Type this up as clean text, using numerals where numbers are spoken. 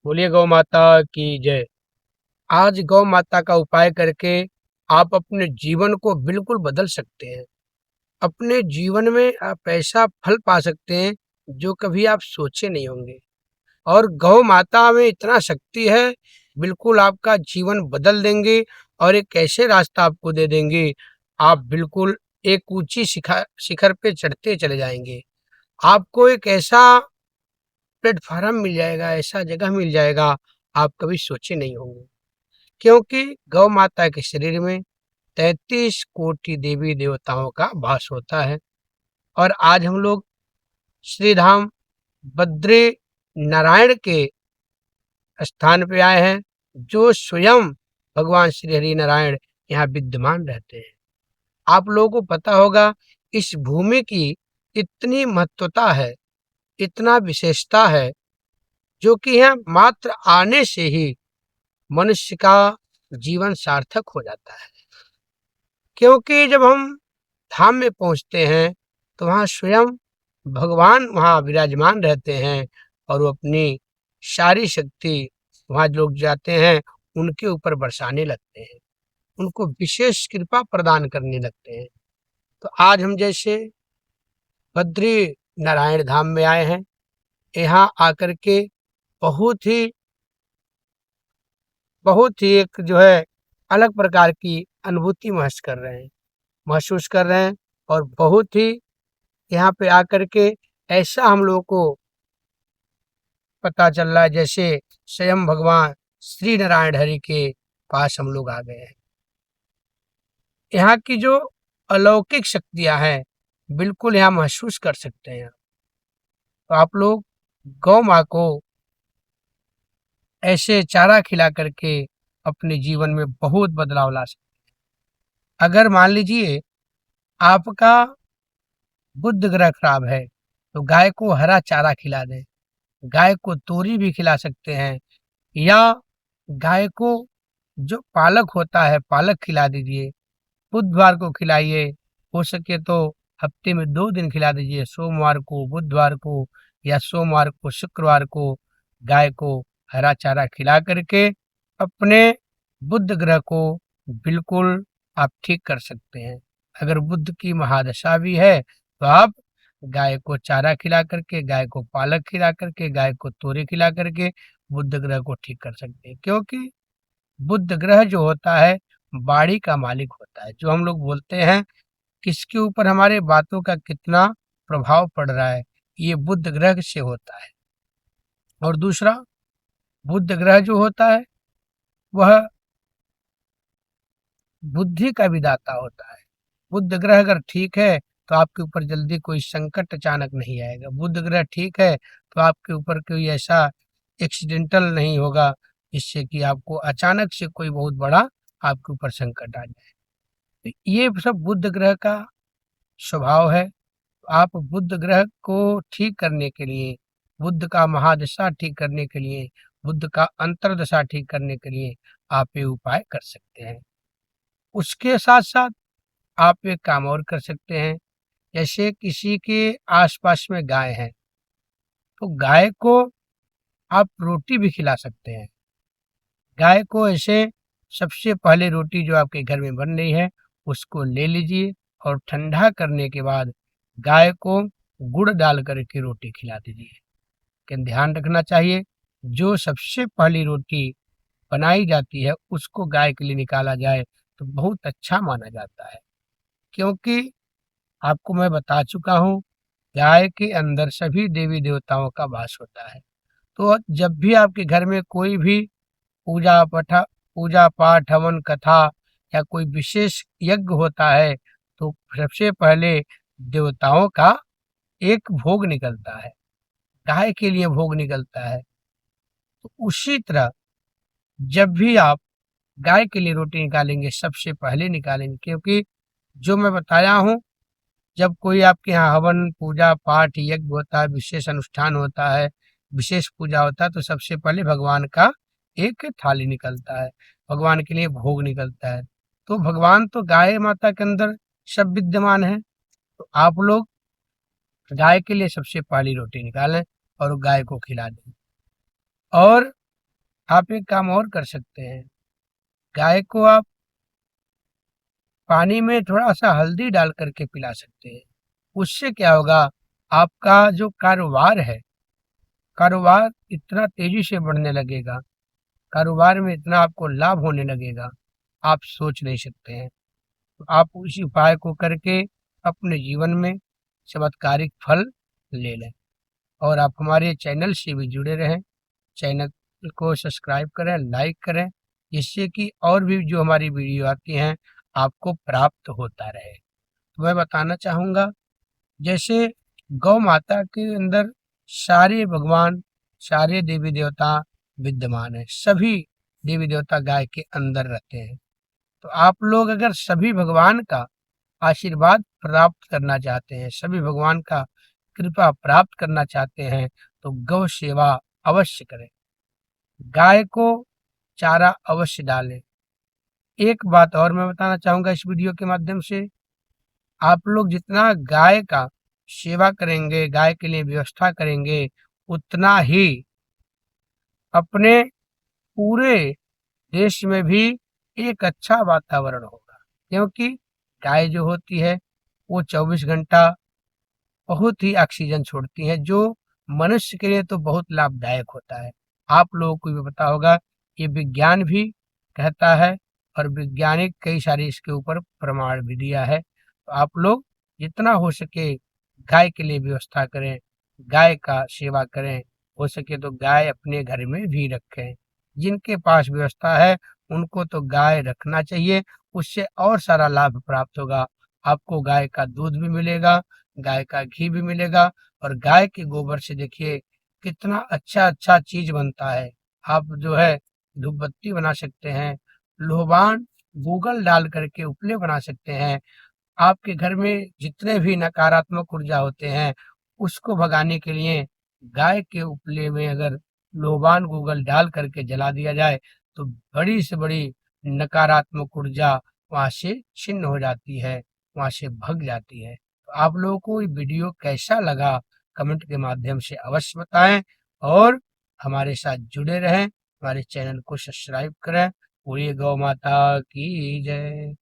बोलिए गौ माता की जय। आज गौ माता का उपाय करके आप अपने जीवन को बिल्कुल बदल सकते हैं। अपने जीवन में आप ऐसा फल पा सकते हैं जो कभी आप सोचे नहीं होंगे। और गौ माता में इतना शक्ति है, बिल्कुल आपका जीवन बदल देंगे और एक ऐसे रास्ता आपको दे देंगे, आप बिल्कुल एक ऊंची शिखर पे चढ़ते चले जाएंगे। आपको एक ऐसा प्लेटफॉर्म मिल जाएगा, ऐसा जगह मिल जाएगा, आप कभी सोचे नहीं होंगे। क्योंकि गौ माता के शरीर में 33 कोटि देवी देवताओं का वास होता है। और आज हम लोग श्री धाम बद्री नारायण के स्थान पे आए हैं, जो स्वयं भगवान श्री हरि नारायण यहाँ विद्यमान रहते हैं। आप लोगों को पता होगा, इस भूमि की इतनी महत्वता है, इतना विशेषता है, जो कि यहाँ मात्र आने से ही मनुष्य का जीवन सार्थक हो जाता है। क्योंकि जब हम धाम में पहुंचते हैं तो वहाँ स्वयं भगवान वहाँ विराजमान रहते हैं और वो अपनी सारी शक्ति वहाँ लोग जाते हैं उनके ऊपर बरसाने लगते हैं, उनको विशेष कृपा प्रदान करने लगते हैं। तो आज हम जैसे बद्री नारायण धाम में आए हैं, यहाँ आकर के बहुत ही एक जो है अलग प्रकार की अनुभूति महसूस कर रहे हैं। और बहुत ही यहाँ पे आकर के ऐसा हम लोगों को पता चल रहा है जैसे स्वयं भगवान श्री नारायण हरि के पास हम लोग आ गए हैं। यहाँ की जो अलौकिक शक्तियां हैं, बिल्कुल यहाँ महसूस कर सकते हैं। तो आप लोग गौ माँ को ऐसे चारा खिला करके अपने जीवन में बहुत बदलाव ला सकते हैं। अगर मान लीजिए आपका बुध ग्रह खराब है, तो गाय को हरा चारा खिला दें। गाय को तोरी भी खिला सकते हैं, या गाय को जो पालक होता है पालक खिला दीजिए। बुधवार को खिलाइए, हो सके तो हफ्ते में 2 दिन खिला दीजिए, सोमवार को, बुधवार को, या सोमवार को, शुक्रवार को गाय को हरा चारा खिला करके अपने बुध ग्रह को बिल्कुल आप ठीक कर सकते हैं। अगर बुध की महादशा भी है तो आप गाय को चारा खिला करके, गाय को पालक खिला करके, गाय को तोरी खिला करके बुध ग्रह को ठीक कर सकते हैं। क्योंकि बुध ग्रह जो होता है बाड़ी का मालिक होता है। जो हम लोग बोलते हैं किसके ऊपर हमारे बातों का कितना प्रभाव पड़ रहा है, ये बुध ग्रह से होता है। और दूसरा, बुध ग्रह जो होता है वह बुद्धि का विधाता होता है। बुध ग्रह अगर ठीक है तो आपके ऊपर जल्दी कोई संकट अचानक नहीं आएगा। बुध ग्रह ठीक है तो आपके ऊपर कोई ऐसा एक्सीडेंटल नहीं होगा जिससे कि आपको अचानक से कोई बहुत बड़ा आपके ऊपर संकट आ जाए। तो ये सब बुध ग्रह का स्वभाव है। आप बुध ग्रह को ठीक करने के लिए, बुध का महादशा ठीक करने के लिए, बुध का अंतरदशा ठीक करने के लिए आप ये उपाय कर सकते हैं। उसके साथ साथ आप एक काम और कर सकते हैं। जैसे किसी के आसपास में गाय है, तो गाय को आप रोटी भी खिला सकते हैं। गाय को ऐसे सबसे पहले रोटी जो आपके घर में बन रही है उसको ले लीजिए, और ठंडा करने के बाद गाय को गुड़ डाल करके रोटी खिला दीजिए। लेकिन ध्यान रखना चाहिए, जो सबसे पहली रोटी बनाई जाती है उसको गाय के लिए निकाला जाए तो बहुत अच्छा माना जाता है। क्योंकि आपको मैं बता चुका हूँ, गाय के अंदर सभी देवी देवताओं का वास होता है। तो जब भी आपके घर में कोई भी पूजा पठा पूजा पाठ हवन कथा या कोई विशेष यज्ञ होता है, तो सबसे पहले देवताओं का एक भोग निकलता है, गाय के लिए भोग निकलता है। तो उसी तरह जब भी आप गाय के लिए रोटी निकालेंगे सबसे पहले निकालेंगे। क्योंकि जो मैं बताया हूँ, जब कोई आपके यहाँ हवन पूजा पाठ यज्ञ होता है, विशेष अनुष्ठान होता है, विशेष पूजा होता है, तो सबसे पहले भगवान का एक थाली निकलता है, भगवान के लिए भोग निकलता है। तो भगवान तो गाय माता के अंदर सब विद्यमान है। तो आप लोग गाय के लिए सबसे पहली रोटी निकालें और गाय को खिला दें। और आप एक काम और कर सकते हैं, गाय को आप पानी में थोड़ा-सा हल्दी डाल कर के पिला सकते हैं। उससे क्या होगा, आपका जो कारोबार है, कारोबार इतना तेज़ी से बढ़ने लगेगा, कारोबार में इतना आपको लाभ होने लगेगा, आप सोच नहीं सकते हैं। तो आप उस उपाय को करके अपने जीवन में चमत्कारिक फल ले लें और आप हमारे चैनल से भी जुड़े रहें। चैनल को सब्सक्राइब करें, लाइक करें, जिससे कि और भी जो हमारी वीडियो आती हैं, आपको प्राप्त होता रहे। तो मैं बताना चाहूँगा, जैसे गौ माता के अंदर सारे भगवान, सारे देवी-देवता विद्यमान हैं। सभी देवी-देवता गाय के अंदर रहते हैं। तो आप लोग अगर सभी भगवान का आशीर्वाद प्राप्त करना चाहते हैं, सभी भगवान का कृपा प्राप्त करना चाहते हैं, तो गौ सेवा अवश्य करें। गाय को चारा अवश्य डालें। एक बात और मैं बताना चाहूँगा इस वीडियो के माध्यम से, आप लोग जितना गाय का सेवा करेंगे, गाय के लिए व्यवस्था करेंगे, उतना ही अपने पूरे देश में भी एक अच्छा वातावरण होगा। क्योंकि गाय जो होती है, वो 24 घंटा बहुत ही ऑक्सीजन छोड़ती हैं, जो मनुष्य के लिए तो बहुत लाभदायक होता है। आप लोगों को भी पता होगा, ये विज्ञान भी कहता है और वैज्ञानिक कई सारे इसके ऊपर प्रमाण भी दिया है। तो आप लोग जितना हो सके गाय के लिए व्यवस्था करें, गाय का सेवा करें, हो सके तो गाय अपने घर में भी रखें। जिनके पास व्यवस्था है, उनको तो गाय रखना चाहिए, उससे और सारा लाभ प्राप्त होगा। आपको गाय का दूध भी मिलेगा, गाय का घी भी मिलेगा और गाय के गोबर से देखिए कितना अच्छा-अच्छा चीज़ बनता है। आप जो है धूप बत्ती बना सकते हैं, लोबान गूगल डाल करके उपले बना सकते हैं। आपके घर में जितने भी नकारात्मक ऊर्जा होते हैं, उसको भगाने के लिए गाय के उपले में अगर लोबान गूगल डाल करके जला दिया जाए, तो बड़ी से बड़ी नकारात्मक ऊर्जा वहाँ से छिन्न हो जाती है, वहाँ से भग जाती है। तो आप लोगों को ये वीडियो कैसा लगा, कमेंट के माध्यम से अवश्य बताएँ और हमारे साथ जुड़े रहें, हमारे चैनल को सब्सक्राइब करें। बोलिए गौ माता की जय।